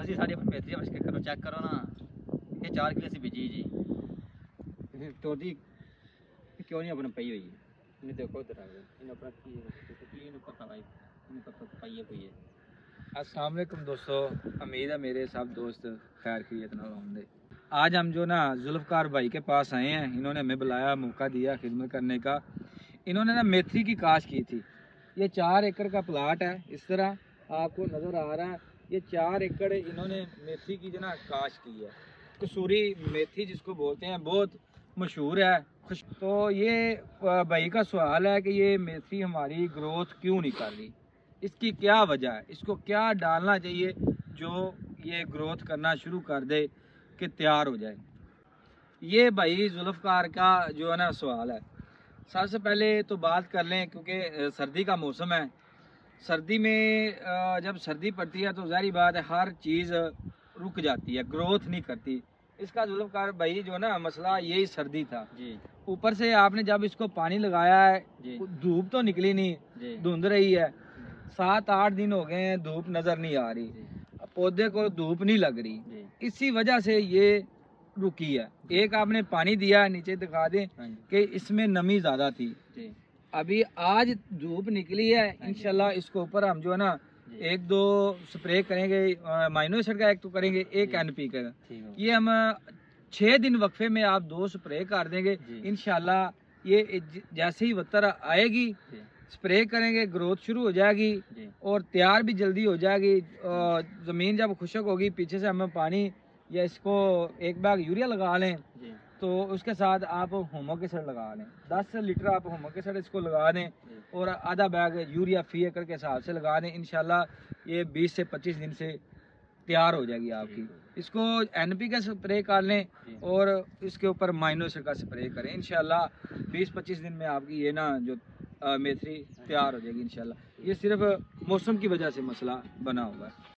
सी साड़ी अपन मेथी बस करो चेक करो ना, ये 4 किलो सी बिजी जी तोड़ी क्यों नहीं अपना पई हुई है। इन्हें देखो उधर आ गए, इन अपना की इन पता भाई इन पता पाइए कोई है। अस्सलाम वालेकुम दोस्तों, उम्मीद है मेरे सब दोस्त खैर खैरियत नाल होंगे। आज हम जो ना जुल्फ़कार भाई के पास आए हैं, इन्होंने हमें बुलाया, मौका दिया खिदमत करने का। इन्होंने ना मेथी की काश की थी। ये 4 एकड़ का प्लाट है, इस तरह आपको नज़र आ रहा है। ये 4 एकड़ इन्होंने मेथी की जो ना काश की है। कसूरी मेथी जिसको बोलते हैं, बहुत मशहूर है। तो ये भाई का सवाल है कि ये मेथी हमारी ग्रोथ क्यों नहीं कर रही, इसकी क्या वजह है, इसको क्या डालना चाहिए जो ये ग्रोथ करना शुरू कर दे कि तैयार हो जाए। ये भाई जुल्फ़कार का जो है ना सवाल है। सबसे पहले तो बात कर लें, क्योंकि सर्दी का मौसम है। सर्दी में जब सर्दी पड़ती है तो ज़ाहिर बात है हर चीज़ रुक जाती है, ग्रोथ नहीं करती। इसका जुल्फ़कार भाई जो ना मसला यही सर्दी था जी ऊपर से आपने जब इसको पानी लगाया है, धूप तो निकली नहीं, धुंध रही है। 7-8 दिन हो गए हैं, धूप नज़र नहीं आ रही, पौधे को धूप नहीं लग रही, इसी वजह से ये रुकी है। एक आपने पानी दिया, नीचे दिखा दें कि इसमें नमी ज़्यादा थी। अभी आज धूप निकली है, इंशाल्लाह इसके ऊपर हम जो है ना 1-2 स्प्रे करेंगे, माइनो एसिड का एक तो करेंगे, एक NP का। ये हम 6 दिन वक्फे में आप 2 स्प्रे कर देंगे, इंशाल्लाह ये जैसे ही वतर आएगी स्प्रे करेंगे, ग्रोथ शुरू हो जाएगी और तैयार भी जल्दी हो जाएगी। ज़मीन जब खुशक होगी, पीछे से हमें पानी या इसको एक बैग यूरिया लगा लें, तो उसके साथ आप होमो एसिड लगा लें। 10 लीटर आप होमो एसिड इसको लगा दें और आधा बैग यूरिया फी एकड़ के हिसाब से लगा दें। इंशाल्लाह ये 20 से 25 दिन से तैयार हो जाएगी आपकी। इसको NP का स्प्रे कर लें और इसके ऊपर माइनो एसिड का स्प्रे करें, इंशाल्लाह 20-25 दिन में आपकी ये ना जो मेथी तैयार हो जाएगी इंशाल्लाह। ये सिर्फ मौसम की वजह से मसला बना हुआ है।